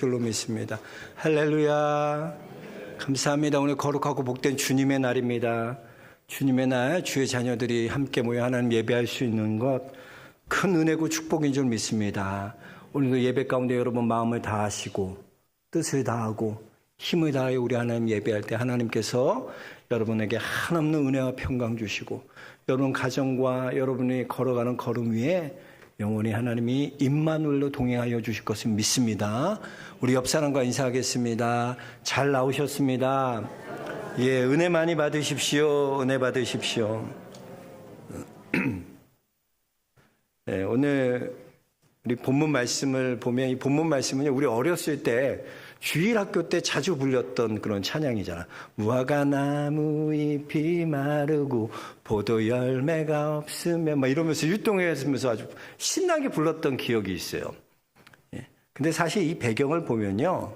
줄로 믿습니다. 할렐루야. 감사합니다. 오늘 거룩하고 복된 주님의 날입니다. 주님의 날, 주의 자녀들이 함께 모여 하나님 예배할 수 있는 것 큰 은혜고 축복인 줄 믿습니다. 오늘도 예배 가운데 여러분 마음을 다하시고 뜻을 다하고 힘을 다하여 우리 하나님 예배할 때 하나님께서 여러분에게 한없는 은혜와 평강 주시고 여러분 가정과 여러분이 걸어가는 걸음 위에 영원히 하나님이 임마누엘로 동행하여 주실 것을 믿습니다. 우리 옆 사람과 인사하겠습니다. 잘 나오셨습니다. 예, 은혜 많이 받으십시오. 은혜 받으십시오. 네, 오늘 우리 본문 말씀을 보면 이 본문 말씀은요, 우리 어렸을 때 주일학교 때 자주 불렸던 그런 찬양이잖아. 무화과 나무 잎이 마르고 포도 열매가 없으면 막 이러면서 율동했으면서 아주 신나게 불렀던 기억이 있어요. 예. 근데 사실 이 배경을 보면요,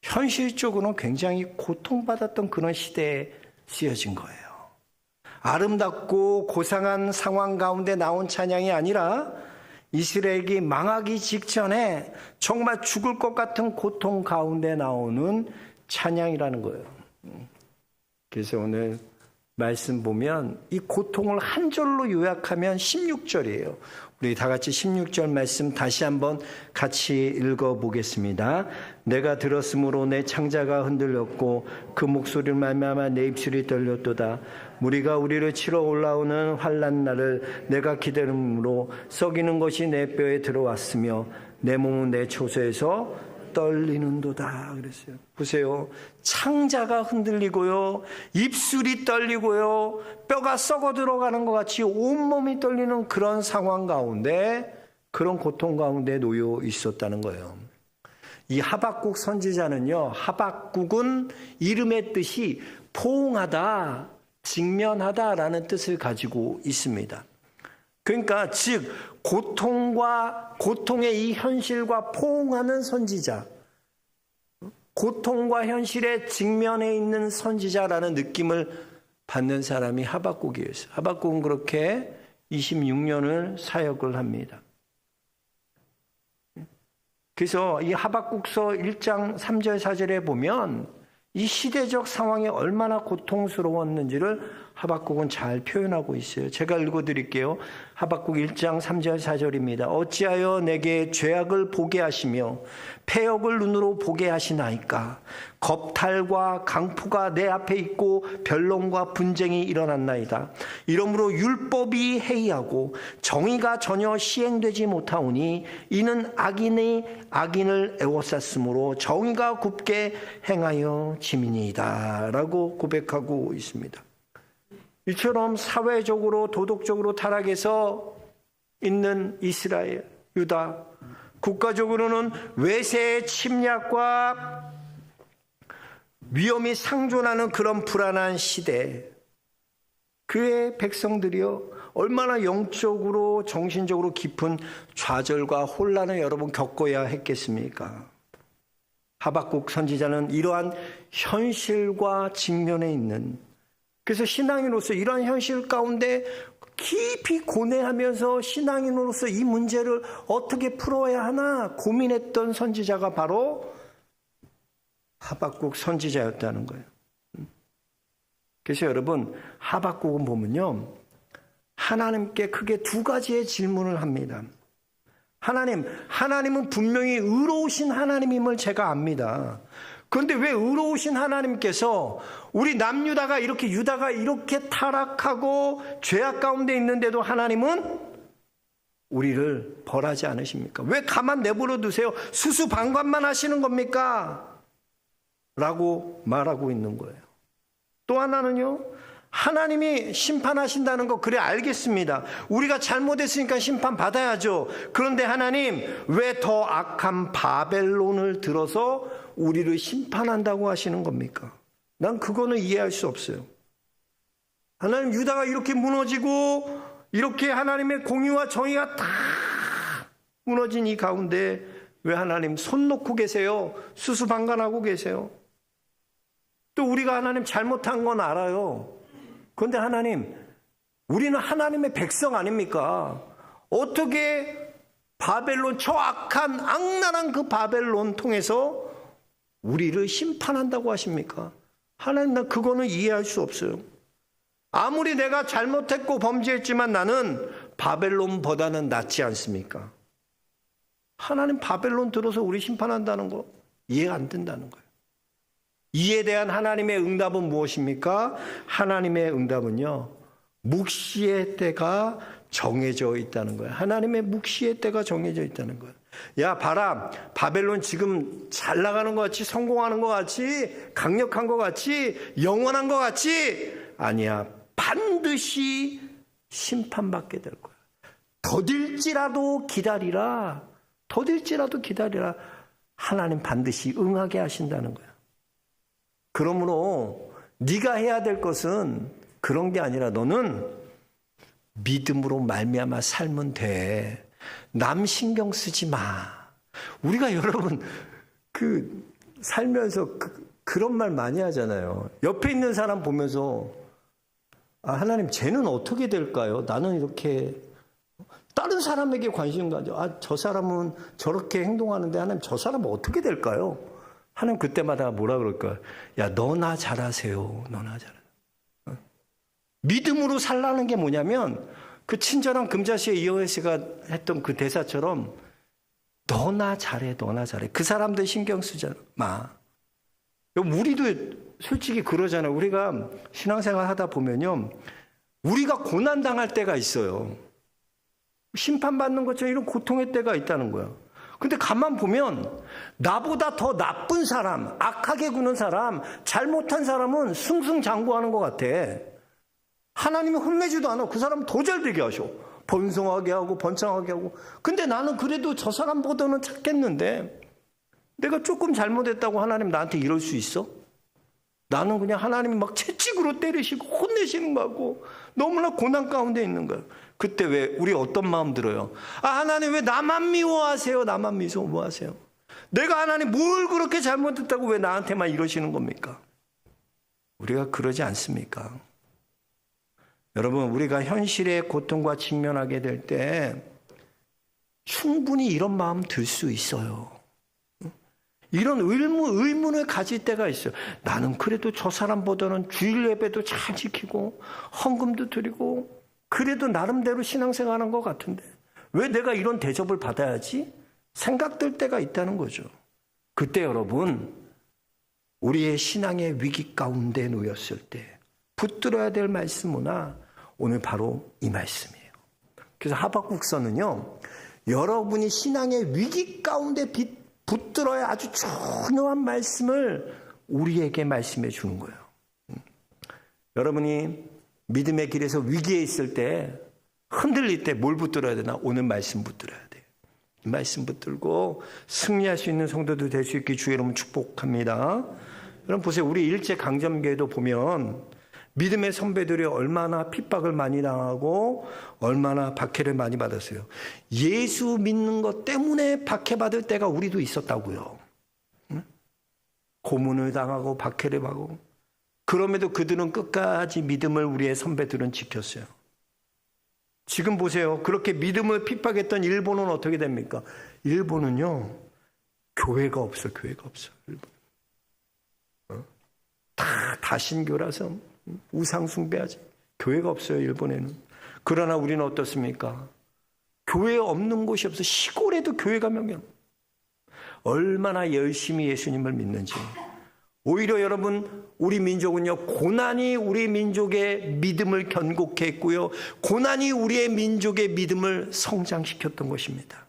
현실적으로는 굉장히 고통받았던 그런 시대에 쓰여진 거예요. 아름답고 고상한 상황 가운데 나온 찬양이 아니라 이스라엘이 망하기 직전에 정말 죽을 것 같은 고통 가운데 나오는 찬양이라는 거예요. 그래서 오늘 말씀 보면 이 고통을 한 절로 요약하면 16절이에요. 우리 다 같이 16절 말씀 다시 한번 같이 읽어보겠습니다. 내가 들었으므로 내 창자가 흔들렸고 그 목소리를 말미암아 내 입술이 떨렸도다. 무리가 우리를 치러 올라오는 환난 날을 내가 기다림으로 썩이는 것이 내 뼈에 들어왔으며 내 몸은 내 초소에서 떨리는도다 그랬어요. 보세요. 창자가 흔들리고요, 입술이 떨리고요, 뼈가 썩어 들어가는 것 같이 온몸이 떨리는 그런 상황 가운데, 그런 고통 가운데 놓여 있었다는 거예요. 이 하박국 선지자는요, 하박국은 이름의 뜻이 포옹하다, 직면하다라는 뜻을 가지고 있습니다. 그러니까 즉 고통의 이 현실과 포옹하는 선지자, 고통과 현실의 직면에 있는 선지자라는 느낌을 받는 사람이 하박국이었어요. 하박국은 그렇게 26년을 사역을 합니다. 그래서 이 하박국서 1장 3절 4절에 보면 이 시대적 상황이 얼마나 고통스러웠는지를 하박국은 잘 표현하고 있어요. 제가 읽어드릴게요. 하박국 1장 3절 4절입니다. 어찌하여 내게 죄악을 보게 하시며 패역을 눈으로 보게 하시나이까. 겁탈과 강포가 내 앞에 있고 변론과 분쟁이 일어났나이다. 이러므로 율법이 해이하고 정의가 전혀 시행되지 못하오니 이는 악인을 애워쌌으므로 정의가 굽게 행하여 짐이니이다 라고 고백하고 있습니다. 이처럼 사회적으로 도덕적으로 타락해서 있는 이스라엘, 유다, 국가적으로는 외세의 침략과 위험이 상존하는 그런 불안한 시대, 그의 백성들이요 얼마나 영적으로 정신적으로 깊은 좌절과 혼란을 여러분 겪어야 했겠습니까? 하박국 선지자는 이러한 현실과 직면해 있는, 그래서 신앙인으로서 이러한 현실 가운데 깊이 고뇌하면서 신앙인으로서 이 문제를 어떻게 풀어야 하나 고민했던 선지자가 바로 하박국 선지자였다는 거예요. 그래서 여러분, 하박국은 보면요, 하나님께 크게 두 가지의 질문을 합니다. 하나님은 분명히 의로우신 하나님임을 제가 압니다. 그런데 왜 의로우신 하나님께서 우리 남유다가 유다가 이렇게 타락하고 죄악 가운데 있는데도 하나님은 우리를 벌하지 않으십니까? 왜 가만 내버려 두세요? 수수방관만 하시는 겁니까? 라고 말하고 있는 거예요. 또 하나는요, 하나님이 심판하신다는 거, 그래 알겠습니다. 우리가 잘못했으니까 심판 받아야죠. 그런데 하나님, 왜 더 악한 바벨론을 들어서 우리를 심판한다고 하시는 겁니까? 난 그거는 이해할 수 없어요. 하나님, 유다가 이렇게 무너지고 이렇게 하나님의 공의와 정의가 다 무너진 이 가운데 왜 하나님 손 놓고 계세요? 수수방관하고 계세요? 또 우리가 하나님 잘못한 건 알아요. 그런데 하나님, 우리는 하나님의 백성 아닙니까? 어떻게 바벨론, 저 악한 악랄한 그 바벨론 통해서 우리를 심판한다고 하십니까? 하나님, 나 그거는 이해할 수 없어요. 아무리 내가 잘못했고 범죄했지만 나는 바벨론보다는 낫지 않습니까? 하나님 바벨론 들어서 우리 심판한다는 거 이해가 안 된다는 거예요. 이에 대한 하나님의 응답은 무엇입니까? 하나님의 응답은요, 묵시의 때가 정해져 있다는 거예요. 하나님의 묵시의 때가 정해져 있다는 거예요. 야, 봐라, 바벨론 지금 잘 나가는 것 같이, 성공하는 것 같이, 강력한 것 같이, 영원한 것 같이, 아니야. 반드시 심판받게 될 거야. 더딜지라도 기다리라. 더딜지라도 기다리라. 하나님 반드시 응하게 하신다는 거야. 그러므로 네가 해야 될 것은 그런 게 아니라 너는 믿음으로 말미암아 살면 돼. 남 신경 쓰지 마. 우리가 여러분 살면서 그런 말 많이 하잖아요. 옆에 있는 사람 보면서 하나님 쟤는 어떻게 될까요? 나는 이렇게 다른 사람에게 관심 가져. 저 사람은 저렇게 행동하는데 하나님 저 사람은 어떻게 될까요? 하나님 그때마다 뭐라 그럴까요? 야, 너나 잘하세요. 너나 잘하세요. 믿음으로 살라는 게 뭐냐면 그 친절한 금자씨의 이호에스가 했던 그 대사처럼 너나 잘해, 너나 잘해. 그 사람들 신경 쓰지 마. 우리도 솔직히 그러잖아요. 우리가 신앙생활 하다 보면요, 우리가 고난당할 때가 있어요. 심판받는 것처럼 이런 고통의 때가 있다는 거예요. 근데 가만 보면 나보다 더 나쁜 사람, 악하게 구는 사람, 잘못한 사람은 승승장구하는 것 같아. 하나님이 혼내지도 않아. 그 사람 더 잘 되게 하셔. 번성하게 하고 번창하게 하고. 근데 나는 그래도 저 사람보다는 착했는데 내가 조금 잘못했다고 하나님 나한테 이럴 수 있어? 나는 그냥 하나님이 막 채찍으로 때리시고 혼내시는 거 같고 너무나 고난 가운데 있는 거예요. 그때 왜 우리 어떤 마음 들어요? 하나님 왜 나만 미워하세요? 나만 미워하세요? 내가 하나님 뭘 그렇게 잘못했다고 왜 나한테만 이러시는 겁니까? 우리가 그러지 않습니까? 여러분, 우리가 현실의 고통과 직면하게 될 때 충분히 이런 마음 들 수 있어요. 이런 의문을 가질 때가 있어요. 나는 그래도 저 사람보다는 주일 예배도 잘 지키고 헌금도 드리고 그래도 나름대로 신앙생활하는 것 같은데 왜 내가 이런 대접을 받아야지? 생각될 때가 있다는 거죠. 그때 여러분, 우리의 신앙의 위기 가운데 놓였을 때 붙들어야 될 말씀이나 오늘 바로 이 말씀이에요. 그래서 하박국서는요, 여러분이 신앙의 위기 가운데 붙들어야 아주 중요한 말씀을 우리에게 말씀해 주는 거예요. 여러분이 믿음의 길에서 위기에 있을 때, 흔들릴 때 뭘 붙들어야 되나? 오늘 말씀 붙들어야 돼요. 이 말씀 붙들고 승리할 수 있는 성도들 될 수 있게 주의 이름으로 축복합니다. 여러분 보세요. 우리 일제강점기에도 보면 믿음의 선배들이 얼마나 핍박을 많이 당하고 얼마나 박해를 많이 받았어요. 예수 믿는 것 때문에 박해받을 때가 우리도 있었다고요. 고문을 당하고 박해를 받고 그럼에도 그들은 끝까지 믿음을 우리의 선배들은 지켰어요. 지금 보세요. 그렇게 믿음을 핍박했던 일본은 어떻게 됩니까? 일본은요, 교회가 없어. 교회가 없어. 일본. 다 다신교라서 우상 숭배하지. 교회가 없어요, 일본에는. 그러나 우리는 어떻습니까? 교회 없는 곳이 없어. 시골에도 교회가 명령. 얼마나 열심히 예수님을 믿는지. 오히려 여러분, 우리 민족은요, 고난이 우리 민족의 믿음을 견고케 했고요, 고난이 우리의 민족의 믿음을 성장시켰던 것입니다.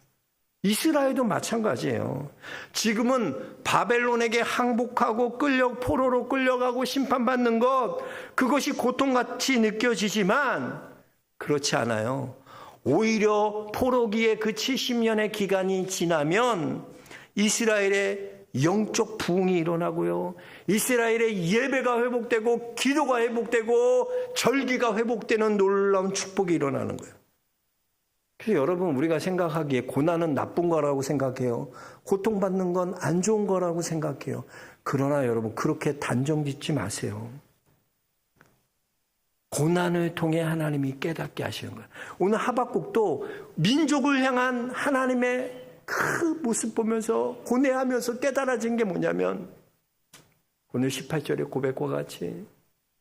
이스라엘도 마찬가지예요. 지금은 바벨론에게 항복하고 포로로 끌려가고 심판받는 것, 그것이 고통같이 느껴지지만 그렇지 않아요. 오히려 포로기의 그 70년의 기간이 지나면 이스라엘의 영적 부흥이 일어나고요, 이스라엘의 예배가 회복되고 기도가 회복되고 절기가 회복되는 놀라운 축복이 일어나는 거예요. 그래서 여러분, 우리가 생각하기에 고난은 나쁜 거라고 생각해요. 고통받는 건 안 좋은 거라고 생각해요. 그러나 여러분, 그렇게 단정 짓지 마세요. 고난을 통해 하나님이 깨닫게 하시는 거예요. 오늘 하박국도 민족을 향한 하나님의 그 모습 보면서 고뇌하면서 깨달아진 게 뭐냐면 오늘 18절의 고백과 같이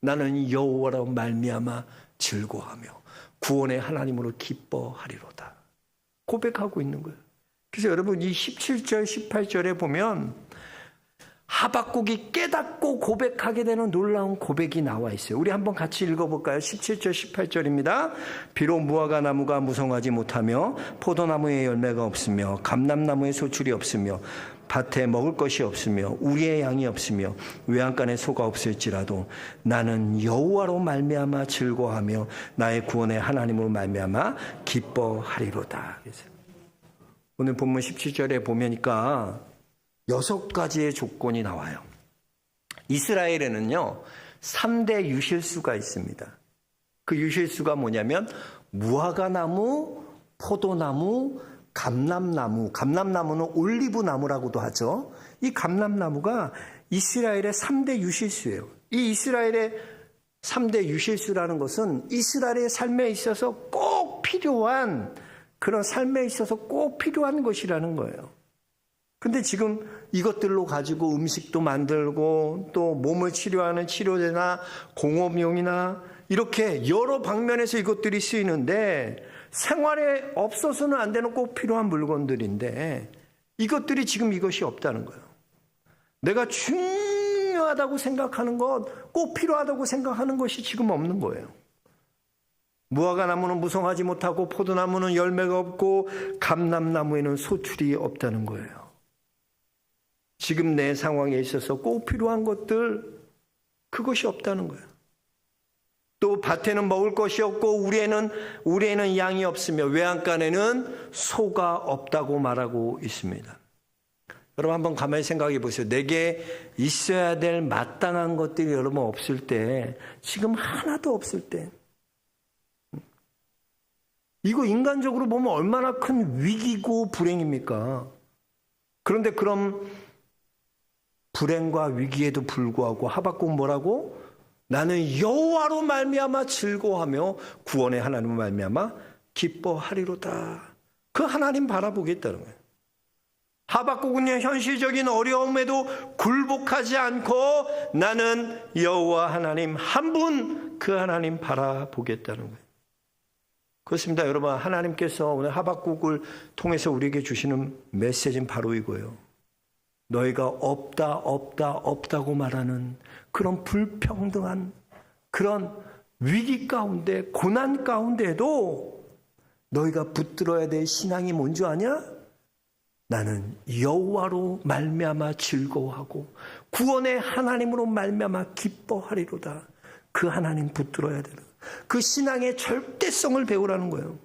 나는 여호와로 말미암아 즐거워하며 구원의 하나님으로 기뻐하리로다 고백하고 있는 거예요. 그래서 여러분 이 17절 18절에 보면 하박국이 깨닫고 고백하게 되는 놀라운 고백이 나와 있어요. 우리 한번 같이 읽어볼까요? 17절 18절입니다. 비록 무화과 나무가 무성하지 못하며 포도나무에 열매가 없으며 감람나무에 소출이 없으며 밭에 먹을 것이 없으며 우리의 양이 없으며 외양간에 소가 없을지라도 나는 여호와로 말미암아 즐거워하며 나의 구원의 하나님으로 말미암아 기뻐하리로다. 오늘 본문 17절에 보면니까 6가지의 조건이 나와요. 이스라엘에는요 3대 유실수가 있습니다. 그 유실수가 뭐냐면 무화과나무, 포도나무, 감람나무. 감람나무는 올리브나무라고도 하죠. 이 감람나무가 이스라엘의 3대 유실수예요. 이 이스라엘의 3대 유실수라는 것은 이스라엘의 삶에 있어서 꼭 필요한 그런 삶에 있어서 꼭 필요한 것이라는 거예요. 근데 지금 이것들로 가지고 음식도 만들고 또 몸을 치료하는 치료제나 공업용이나 이렇게 여러 방면에서 이것들이 쓰이는데 생활에 없어서는 안 되는 꼭 필요한 물건들인데 이것들이 지금 이것이 없다는 거예요. 내가 중요하다고 생각하는 것, 꼭 필요하다고 생각하는 것이 지금 없는 거예요. 무화과나무는 무성하지 못하고 포도나무는 열매가 없고 감람나무에는 소출이 없다는 거예요. 지금 내 상황에 있어서 꼭 필요한 것들 그것이 없다는 거예요. 또 밭에는 먹을 것이 없고 우리에는 양이 없으며 외양간에는 소가 없다고 말하고 있습니다. 여러분 한번 가만히 생각해 보세요. 내게 있어야 될 마땅한 것들이 여러분 없을 때 지금 하나도 없을 때 이거 인간적으로 보면 얼마나 큰 위기고 불행입니까? 그런데 그럼 불행과 위기에도 불구하고 하박국 뭐라고? 나는 여호와로 말미암아 즐거워하며 구원의 하나님을 말미암아 기뻐하리로다. 그 하나님 바라보겠다는 거예요. 하박국은 현실적인 어려움에도 굴복하지 않고 나는 여호와 하나님 한 분 그 하나님 바라보겠다는 거예요. 그렇습니다. 여러분 하나님께서 오늘 하박국을 통해서 우리에게 주시는 메시지는 바로 이거예요. 너희가 없다고 말하는 그런 불평등한 그런 위기 가운데 고난 가운데도 너희가 붙들어야 될 신앙이 뭔지 아냐? 나는 여호와로 말미암아 즐거워하고 구원의 하나님으로 말미암아 기뻐하리로다. 그 하나님 붙들어야 되는 그 신앙의 절대성을 배우라는 거예요.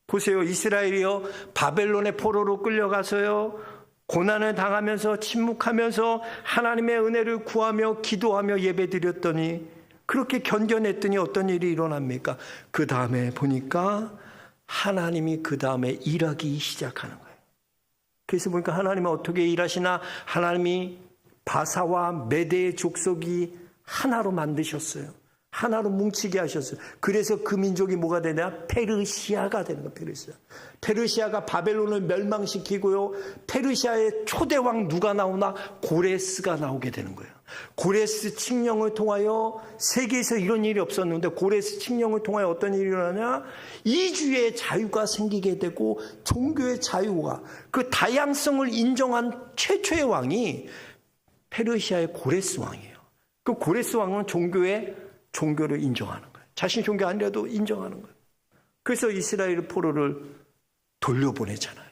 보세요. 이스라엘이요 바벨론의 포로로 끌려가서요 고난을 당하면서 침묵하면서 하나님의 은혜를 구하며 기도하며 예배드렸더니 그렇게 견뎌냈더니 어떤 일이 일어납니까? 그 다음에 보니까 하나님이 그 다음에 일하기 시작하는 거예요. 그래서 보니까 하나님은 어떻게 일하시나? 하나님이 바사와 메대의 족속이 하나로 만드셨어요. 하나로 뭉치게 하셨어요. 그래서 그 민족이 뭐가 되냐? 페르시아가 되는 거예요. 페르시아가 바벨론을 멸망시키고요. 페르시아의 초대왕 누가 나오나? 고레스가 나오게 되는 거예요. 고레스 칙령을 통하여 세계에서 이런 일이 없었는데 고레스 칙령을 통하여 어떤 일이 일어나냐? 이주의 자유가 생기게 되고 종교의 자유가 그 다양성을 인정한 최초의 왕이 페르시아의 고레스 왕이에요. 그 고레스 왕은 종교를 인정하는 거예요. 자신 종교 아니라도 인정하는 거예요. 그래서 이스라엘 포로를 돌려보내잖아요.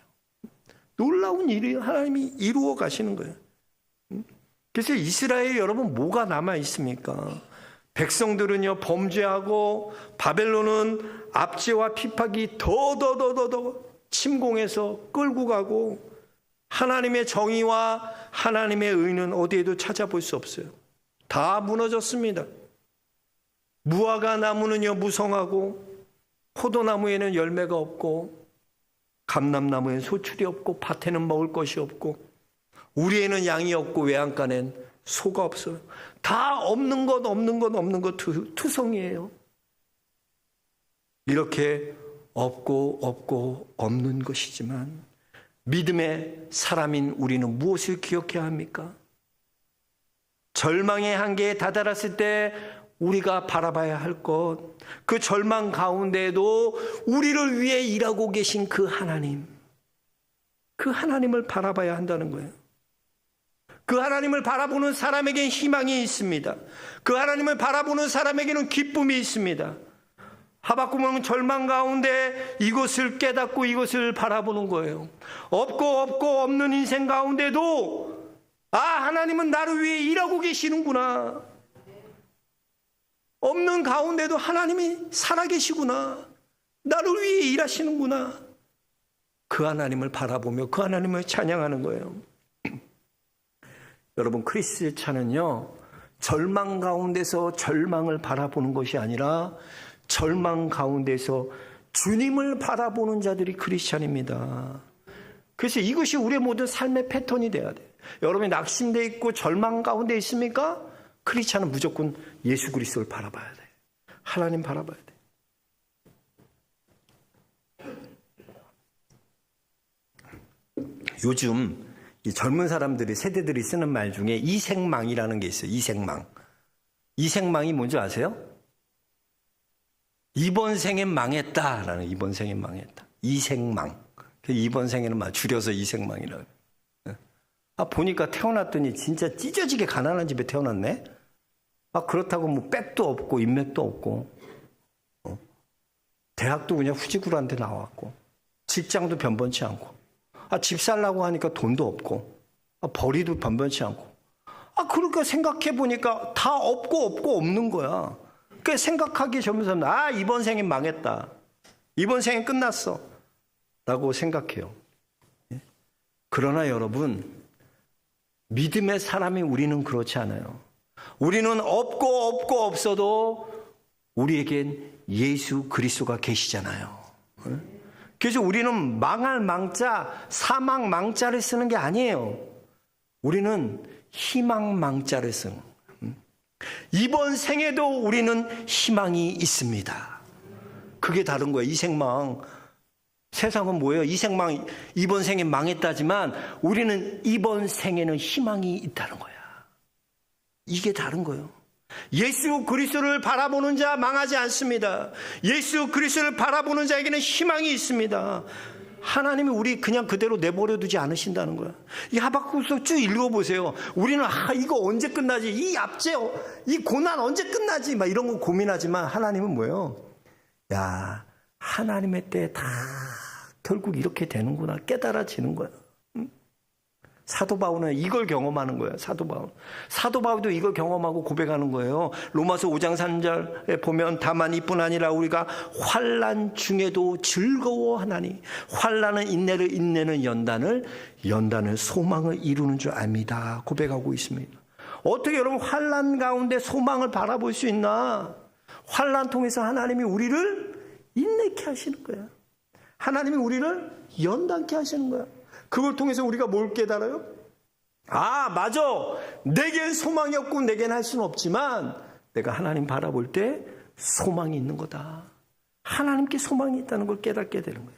놀라운 일이 하나님이 이루어 가시는 거예요. 그래서 이스라엘 여러분 뭐가 남아 있습니까? 백성들은요 범죄하고 바벨론은 압제와 핍박이 더 침공해서 끌고 가고 하나님의 정의와 하나님의 의는 어디에도 찾아볼 수 없어요. 다 무너졌습니다. 무화과 나무는요 무성하고 포도나무에는 열매가 없고 감람나무에는 소출이 없고 밭에는 먹을 것이 없고 우리에는 양이 없고 외양간엔 소가 없어요. 다 없는 것 투성이에요. 이렇게 없고 없는 것이지만 믿음의 사람인 우리는 무엇을 기억해야 합니까? 절망의 한계에 다다랐을 때 우리가 바라봐야 할 것, 그 절망 가운데에도 우리를 위해 일하고 계신 그 하나님, 그 하나님을 바라봐야 한다는 거예요. 그 하나님을 바라보는 사람에게는 희망이 있습니다. 그 하나님을 바라보는 사람에게는 기쁨이 있습니다. 하박국은 절망 가운데 이것을 깨닫고 이것을 바라보는 거예요. 없고 없는 인생 가운데도 하나님은 나를 위해 일하고 계시는구나. 없는 가운데도 하나님이 살아계시구나. 나를 위해 일하시는구나. 그 하나님을 바라보며 그 하나님을 찬양하는 거예요. 여러분, 크리스찬은요, 절망 가운데서 절망을 바라보는 것이 아니라 절망 가운데서 주님을 바라보는 자들이 크리스찬입니다. 그래서 이것이 우리의 모든 삶의 패턴이 돼야 돼요. 여러분이 낙심되어 있고 절망 가운데 있습니까? 크리스찬은 무조건 예수 그리스도를 바라봐야 돼요. 하나님 바라봐야 돼요. 요즘 이 젊은 사람들이, 세대들이 쓰는 말 중에 이생망이라는 게 있어요. 이생망. 이생망이 뭔지 아세요? 이번 생엔 망했다라는, 이번 생엔 망했다. 이생망. 이번 생에는 줄여서 이생망이라고. 보니까 태어났더니 진짜 찢어지게 가난한 집에 태어났네? 그렇다고 뭐 백도 없고 인맥도 없고, 대학도 그냥 후지구라한테 나왔고, 직장도 변변치 않고, 집 살라고 하니까 돈도 없고, 벌이도 변변치 않고. 그러니까 생각해 보니까 다 없고 없는 거야. 그러니까 생각하기 전부터 이번 생엔 망했다. 이번 생엔 끝났어. 라고 생각해요. 그러나 여러분, 믿음의 사람이 우리는 그렇지 않아요. 우리는 없고 없어도 우리에겐 예수 그리스도가 계시잖아요. 그래서 우리는 망할 망자, 사망 망자를 쓰는 게 아니에요. 우리는 희망 망자를 쓰는 거예요. 이번 생에도 우리는 희망이 있습니다. 그게 다른 거예요. 이생망. 세상은 뭐예요? 이생망, 이번 생에 망했다지만 우리는 이번 생에는 희망이 있다는 거야. 이게 다른 거예요. 예수 그리스도를 바라보는 자 망하지 않습니다. 예수 그리스도를 바라보는 자에게는 희망이 있습니다. 하나님이 우리 그냥 그대로 내버려 두지 않으신다는 거야. 이 하박국서 쭉 읽어보세요. 우리는 이거 언제 끝나지? 이 고난 언제 끝나지? 막 이런 거 고민하지만 하나님은 뭐예요? 하나님의 때에 다 결국 이렇게 되는구나 깨달아지는 거야. 사도 바울은 이걸 경험하는 거예요. 사도 바울도 이걸 경험하고 고백하는 거예요. 로마서 5장 3절에 보면 다만 이뿐 아니라 우리가 환난 중에도 즐거워하나니 환난은 인내를, 인내는 연단을 소망을 이루는 줄 압니다. 고백하고 있습니다. 어떻게 여러분 환난 가운데 소망을 바라볼 수 있나? 환난 통해서 하나님이 우리를 인내케 하시는 거야. 하나님이 우리를 연단케 하시는 거야. 그걸 통해서 우리가 뭘 깨달아요? 맞아. 내겐 소망이 없고 내겐 할 수는 없지만 내가 하나님 바라볼 때 소망이 있는 거다. 하나님께 소망이 있다는 걸 깨닫게 되는 거야.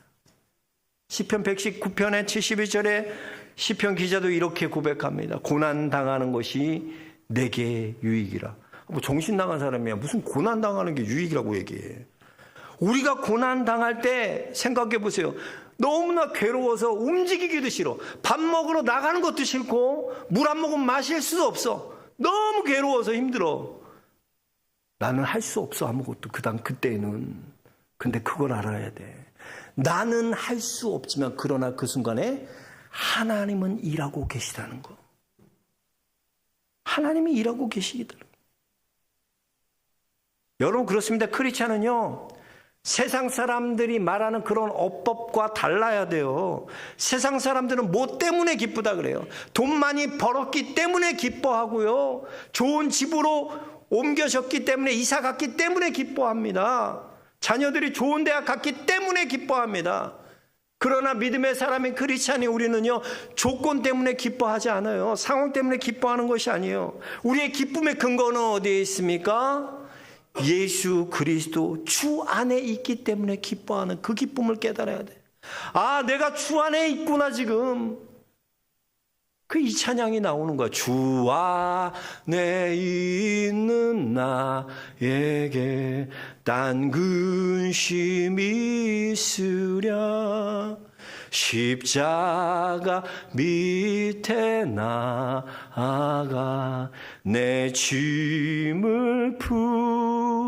시편 119편의 71절에 시편 기자도 이렇게 고백합니다. 고난 당하는 것이 내게 유익이라. 정신 나간 사람이야. 무슨 고난 당하는 게 유익이라고 얘기해. 우리가 고난 당할 때 생각해 보세요. 너무나 괴로워서 움직이기도 싫어. 밥 먹으러 나가는 것도 싫고 물 한 모금 마실 수도 없어. 너무 괴로워서 힘들어. 나는 할 수 없어 아무것도 그때는. 근데 그걸 알아야 돼. 나는 할 수 없지만 그러나 그 순간에 하나님은 일하고 계시다는 거. 하나님이 일하고 계시기다. 여러분 그렇습니다. 크리스찬은요. 세상 사람들이 말하는 그런 어법과 달라야 돼요. 세상 사람들은 뭐 때문에 기쁘다 그래요? 돈 많이 벌었기 때문에 기뻐하고요. 좋은 집으로 옮겨졌기 때문에, 이사 갔기 때문에 기뻐합니다. 자녀들이 좋은 대학 갔기 때문에 기뻐합니다. 그러나 믿음의 사람인 크리스찬이 우리는요, 조건 때문에 기뻐하지 않아요. 상황 때문에 기뻐하는 것이 아니에요. 우리의 기쁨의 근거는 어디에 있습니까? 예수 그리스도 주 안에 있기 때문에 기뻐하는 그 기쁨을 깨달아야 돼. 아, 내가 주 안에 있구나 지금. 그 이 찬양이 나오는 거야. 주 안에 있는 나에게 딴 근심이 있으랴 십자가 밑에 나아가 내 짐을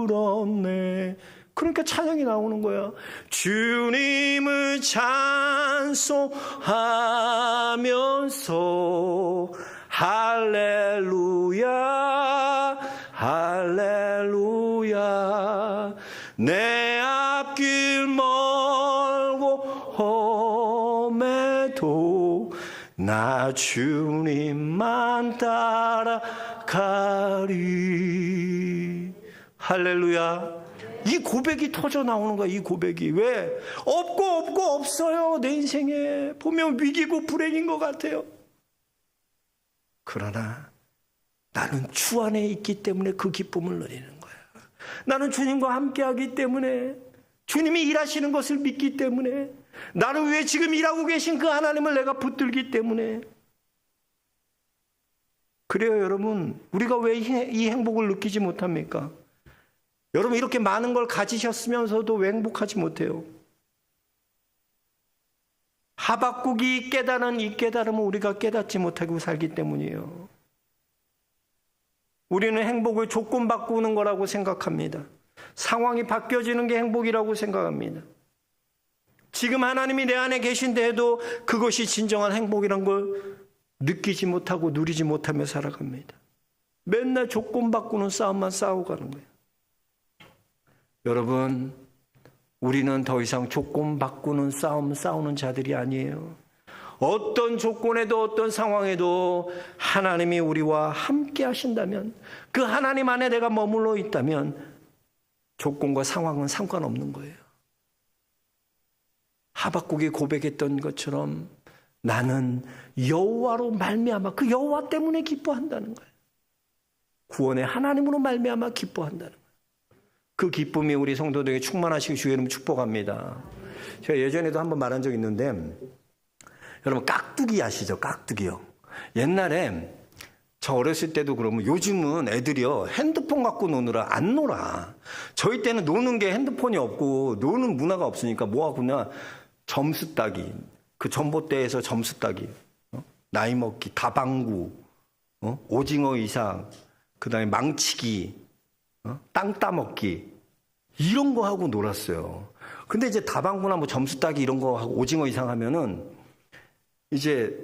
풀었네. 그러니까 찬양이 나오는 거야. 주님을 찬송하면서 할렐루야 할렐루야 내 앞길 멀고 험해도 나 주님만 따라가리. 할렐루야. 이 고백이 터져 나오는 거야. 이 고백이. 왜? 없고 없어요. 내 인생에 보면 위기고 불행인 것 같아요. 그러나 나는 주 안에 있기 때문에 그 기쁨을 누리는 거야. 나는 주님과 함께하기 때문에, 주님이 일하시는 것을 믿기 때문에, 나를 위해 지금 일하고 계신 그 하나님을 내가 붙들기 때문에. 그래요, 여러분. 우리가 왜 이 행복을 느끼지 못합니까? 여러분, 이렇게 많은 걸 가지셨으면서도 왜 행복하지 못해요? 하박국이 깨달은 이 깨달음은 우리가 깨닫지 못하고 살기 때문이에요. 우리는 행복을 조건 바꾸는 거라고 생각합니다. 상황이 바뀌어지는 게 행복이라고 생각합니다. 지금 하나님이 내 안에 계신데 해도 그것이 진정한 행복이란 걸 느끼지 못하고 누리지 못하며 살아갑니다. 맨날 조건 바꾸는 싸움만 싸우고 가는 거예요. 여러분, 우리는 더 이상 조건 바꾸는 싸움 싸우는 자들이 아니에요. 어떤 조건에도 어떤 상황에도 하나님이 우리와 함께 하신다면, 그 하나님 안에 내가 머물러 있다면 조건과 상황은 상관없는 거예요. 하박국이 고백했던 것처럼 나는 여호와로 말미암아, 그 여호와 때문에 기뻐한다는 거예요. 구원의 하나님으로 말미암아 기뻐한다는 거예요. 그 기쁨이 우리 성도들에게 충만하시기 주의 이름 축복합니다. 제가 예전에도 한번 말한 적 있는데, 여러분 깍두기 아시죠? 깍두기요. 옛날에 저 어렸을 때도 그러면, 요즘은 애들이요 핸드폰 갖고 노느라 안 놀아. 저희 때는 노는 게 핸드폰이 없고 노는 문화가 없으니까 뭐 하구나, 점수 따기, 그 전봇대에서 점수 따기, 나이 먹기, 다방구, 오징어 이상, 그 다음에 망치기, 땅 따먹기, 이런 거 하고 놀았어요. 근데 이제 다방구나 뭐 점수 따기 이런 거 하고 오징어 이상 하면은 이제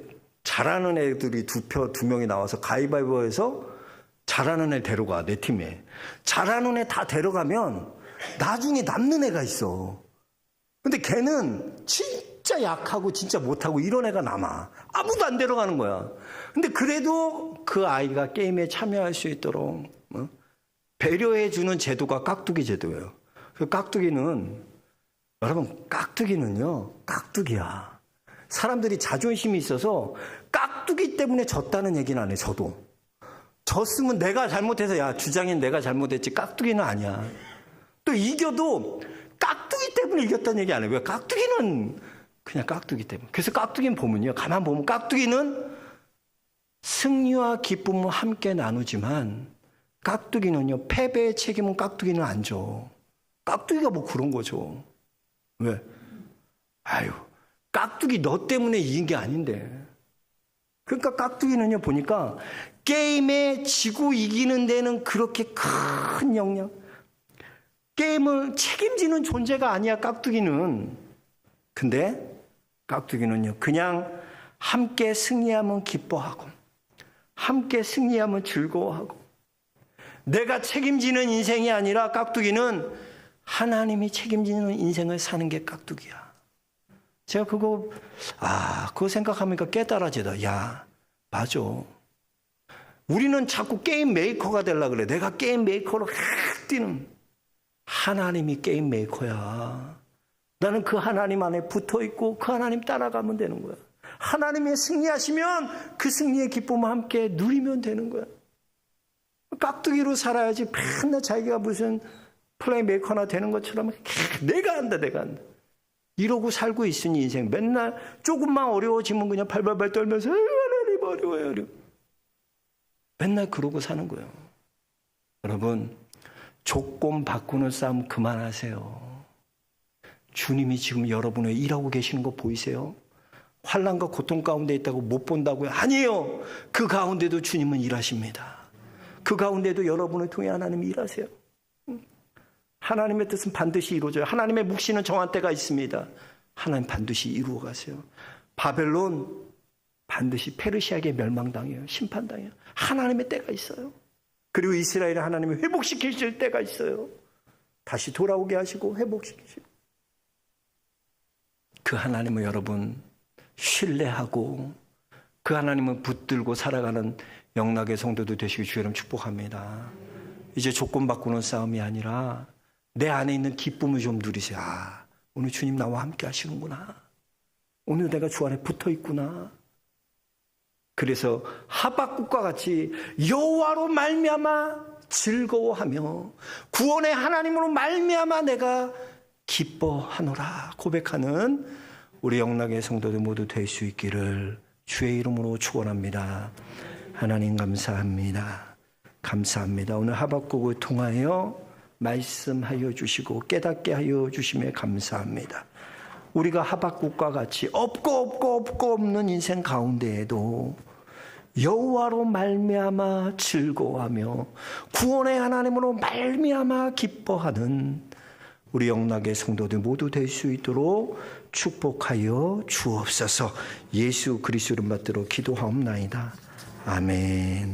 잘하는 애들이 두 명이 나와서 가위바위보해서 잘하는 애 데려가, 내 팀에. 잘하는 애 다 데려가면 나중에 남는 애가 있어. 근데 걔는 진짜 약하고 진짜 못하고 이런 애가 남아. 아무도 안 데려가는 거야. 근데 그래도 그 아이가 게임에 참여할 수 있도록 배려해주는 제도가 깍두기 제도예요. 그 깍두기는, 여러분, 깍두기는요, 깍두기야. 사람들이 자존심이 있어서 깍두기 때문에 졌다는 얘기는 안 해, 저도. 졌으면 내가 잘못해서, 야, 주장인 내가 잘못했지, 깍두기는 아니야. 또 이겨도 깍두기 때문에 이겼다는 얘기 안 해. 왜? 깍두기는 그냥 깍두기 때문에. 그래서 깍두기는 보면요, 가만 보면 깍두기는 승리와 기쁨을 함께 나누지만, 깍두기는요, 패배의 책임은 깍두기는 안 줘. 깍두기가 뭐 그런 거죠. 왜? 아유, 깍두기 너 때문에 이긴 게 아닌데. 그러니까 깍두기는요, 보니까 게임에 지고 이기는 데는 그렇게 큰 영향, 게임을 책임지는 존재가 아니야, 깍두기는. 근데 깍두기는요, 그냥 함께 승리하면 기뻐하고, 함께 승리하면 즐거워하고, 내가 책임지는 인생이 아니라 깍두기는 하나님이 책임지는 인생을 사는 게 깍두기야. 제가 그거 생각하니까 깨달아지다. 야, 맞아. 우리는 자꾸 게임 메이커가 되려고 그래. 내가 게임 메이커로 뛰는. 하나님이 게임 메이커야. 나는 그 하나님 안에 붙어 있고 그 하나님 따라가면 되는 거야. 하나님이 승리하시면 그 승리의 기쁨을 함께 누리면 되는 거야. 깍두기로 살아야지 맨날 자기가 무슨 플레이메이커나 되는 것처럼 내가 한다. 이러고 살고 있으니 인생 맨날 조금만 어려워지면 그냥 발발발 떨면서 하나님 어려워요. 맨날 그러고 사는 거예요. 여러분, 조건 바꾸는 싸움 그만하세요. 주님이 지금 여러분을 일하고 계시는 거 보이세요? 환난과 고통 가운데 있다고 못 본다고요? 아니에요. 그 가운데도 주님은 일하십니다. 그 가운데도 여러분을 통해 하나님이 일하세요. 하나님의 뜻은 반드시 이루어져요. 하나님의 묵시는 정한 때가 있습니다. 하나님 반드시 이루어 가세요. 바벨론 반드시 페르시아에게 멸망당해요. 심판당해요. 하나님의 때가 있어요. 그리고 이스라엘을 하나님이 회복시키실 때가 있어요. 다시 돌아오게 하시고 회복시키시고. 그 하나님을 여러분 신뢰하고 그 하나님을 붙들고 살아가는 영락의 성도도 되시길 주의 이름 축복합니다. 이제 조건 바꾸는 싸움이 아니라 내 안에 있는 기쁨을 좀 누리세요. 아, 오늘 주님 나와 함께 하시는구나. 오늘 내가 주 안에 붙어 있구나. 그래서 하박국과 같이 여호와로 말미암아 즐거워하며 구원의 하나님으로 말미암아 내가 기뻐하노라 고백하는 우리 영락의 성도들 모두 될 수 있기를 주의 이름으로 축원합니다. 하나님 감사합니다. 감사합니다. 오늘 하박국을 통하여 말씀하여 주시고 깨닫게 하여 주심에 감사합니다. 우리가 하박국과 같이 없고 없는 인생 가운데에도 여호와로 말미암아 즐거워하며 구원의 하나님으로 말미암아 기뻐하는 우리 영락의 성도들 모두 될 수 있도록 축복하여 주옵소서. 예수 그리스도 이름 받들어 기도하옵나이다. 아멘.